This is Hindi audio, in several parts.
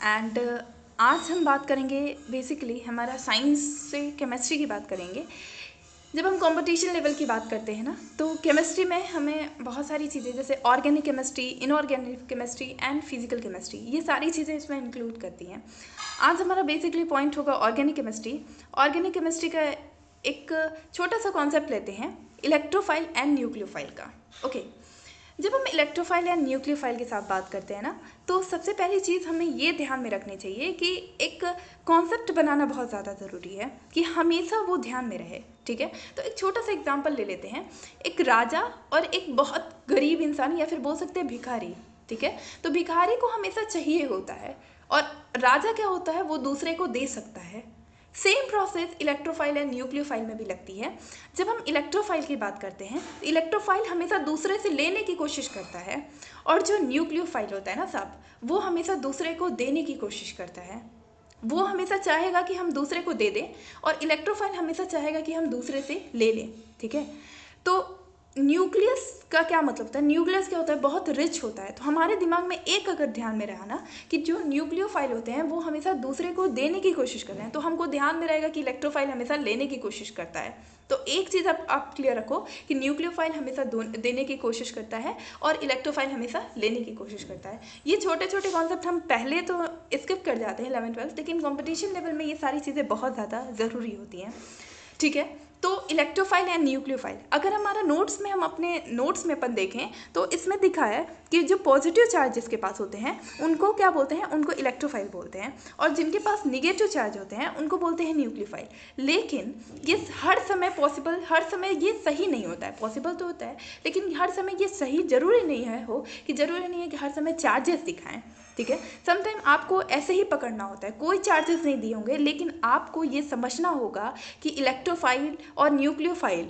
एंड आज हम बात करेंगे बेसिकली हमारा साइंस से केमिस्ट्री की बात करेंगे। जब हम कंपटीशन लेवल की बात करते हैं ना, तो केमिस्ट्री में हमें बहुत सारी चीज़ें जैसे organic chemistry, inorganic chemistry and physical chemistry, ये सारी चीज़ें इसमें इंक्लूड करती हैं। आज हमारा बेसिकली पॉइंट होगा ऑर्गेनिक केमिस्ट्री। ऑर्गेनिक केमिस्ट्री का एक छोटा सा कॉन्सेप्ट लेते हैं, इलेक्ट्रोफाइल एंड न्यूक्लियोफाइल का। ओके, जब हम इलेक्ट्रोफाइल या न्यूक्लियोफाइल के साथ बात करते हैं ना, तो सबसे पहली चीज़ हमें ये ध्यान में रखनी चाहिए कि एक कॉन्सेप्ट बनाना बहुत ज़्यादा ज़रूरी है कि हमेशा वो ध्यान में रहे। ठीक है, तो एक छोटा सा एग्जांपल ले लेते हैं, एक राजा और एक बहुत गरीब इंसान या फिर बोल सकते हैं भिखारी। ठीक है, तो भिखारी को हमेशा चाहिए होता है और राजा क्या होता है, वो दूसरे को दे सकता है। Same process electrophile and nucleophile में भी लगती है। जब हम इलेक्ट्रोफाइल की बात करते हैं, इलेक्ट्रोफाइल हमेशा दूसरे से लेने की कोशिश करता है और जो न्यूक्लियोफाइल होता है ना साहब, वो हमेशा दूसरे को देने की कोशिश करता है। वो हमेशा चाहेगा कि हम दूसरे को दे दें और इलेक्ट्रोफाइल हमेशा चाहेगा कि हम दूसरे से ले लें। ठीक है, तो न्यूक्लियस का क्या मतलब होता है, न्यूक्लियस क्या होता है, बहुत रिच होता है। तो हमारे दिमाग में एक अगर ध्यान में रहा ना कि जो न्यूक्लियोफाइल होते हैं वो हमेशा दूसरे को देने की कोशिश कर रहे हैं, तो हमको ध्यान में रहेगा कि इलेक्ट्रोफाइल हमेशा लेने की कोशिश करता है। तो एक चीज़ आप क्लियर रखो कि न्यूक्लियोफाइल हमेशा देने की कोशिश करता है और इलेक्ट्रोफाइल हमेशा लेने की कोशिश करता है। ये छोटे छोटे कॉन्सेप्ट हम पहले तो स्किप कर जाते हैं 11th-12th, लेकिन कॉम्पिटिशन लेवल में ये सारी चीज़ें बहुत ज़्यादा ज़रूरी होती हैं। ठीक है, तो इलेक्ट्रोफाइल एंड न्यूक्लियोफाइल, अगर हमारा नोट्स में हम अपने नोट्स में अपन देखें तो इसमें दिखा है कि जो पॉजिटिव चार्ज जिसके पास होते हैं उनको क्या बोलते हैं, उनको इलेक्ट्रोफाइल बोलते हैं, और जिनके पास निगेटिव चार्ज होते हैं उनको बोलते हैं न्यूक्लियोफाइल। लेकिन ये हर समय पॉसिबल, हर समय ये सही नहीं होता है। पॉसिबल तो होता है लेकिन हर समय ये सही जरूरी नहीं है कि जरूरी नहीं है कि हर समय चार्जेस दिखाएं। ठीक है, समटाइम आपको ऐसे ही पकड़ना होता है, कोई चार्जेस नहीं दिए होंगे, लेकिन आपको ये समझना होगा कि इलेक्ट्रोफाइल और न्यूक्लियोफाइल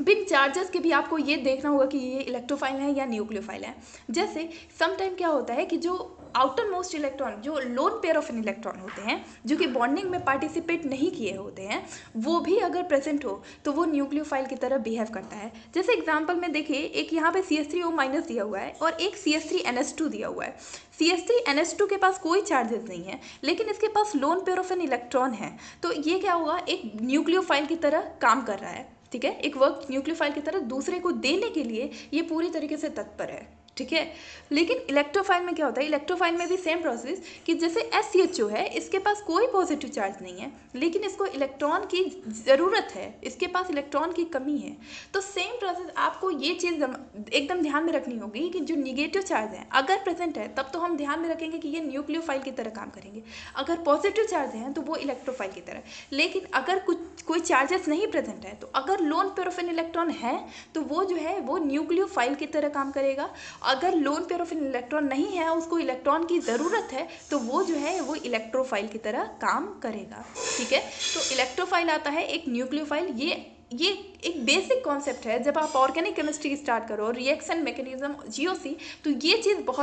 बिन चार्जेस के भी आपको ये देखना होगा कि ये इलेक्ट्रोफाइल है या न्यूक्लियोफाइल है। जैसे समटाइम क्या होता है कि जो आउटर मोस्ट इलेक्ट्रॉन, जो loan pair of an electron होते हैं, जो कि बॉन्डिंग में पार्टिसिपेट नहीं किए होते हैं, वो भी अगर प्रेजेंट हो तो वो न्यूक्लियोफाइल की तरह बिहेव करता है। जैसे एग्जांपल में देखिए, एक यहाँ पे CH3O- दिया हुआ है और एक CH3NH2 दिया हुआ है। CH3NH2 के पास कोई चार्जेस नहीं है, लेकिन इसके पास lone pair of an electron है, तो ये क्या होगा, एक न्यूक्लियोफाइल की तरह काम कर रहा है। ठीक है, एक वर्क न्यूक्लियोफाइल की तरह दूसरे को देने के लिए ये पूरी तरीके से तत्पर है। ठीक है, लेकिन इलेक्ट्रोफाइल में क्या होता है, इलेक्ट्रोफाइल में भी सेम प्रोसेस कि जैसे SCHO है, इसके पास कोई पॉजिटिव चार्ज नहीं है, लेकिन इसको इलेक्ट्रॉन की ज़रूरत है, इसके पास इलेक्ट्रॉन की कमी है। तो सेम प्रोसेस आपको ये चीज़ एकदम ध्यान में रखनी होगी कि जो निगेटिव चार्ज है अगर प्रेजेंट है तब तो हम ध्यान में रखेंगे कि ये न्यूक्लियोफाइल की तरह काम करेंगे। अगर पॉजिटिव चार्ज हैं तो वो इलेक्ट्रोफाइल की तरह। लेकिन अगर कोई चार्जेस नहीं प्रेजेंट है, तो अगर loan pair of an electron है तो वो जो है वो न्यूक्लियोफाइल की तरह काम करेगा। अगर loan pair of an electron नहीं है, उसको इलेक्ट्रॉन की ज़रूरत है, तो वो जो है वो इलेक्ट्रोफाइल की तरह काम करेगा। ठीक है, तो इलेक्ट्रोफाइल आता है, एक न्यूक्लियोफाइल। ये एक बेसिक कॉन्सेप्ट है। जब आप ऑर्गेनिक केमिस्ट्री स्टार्ट करो, रिएक्शन मैकेनिज्म, GOC, तो ये चीज़ बहुत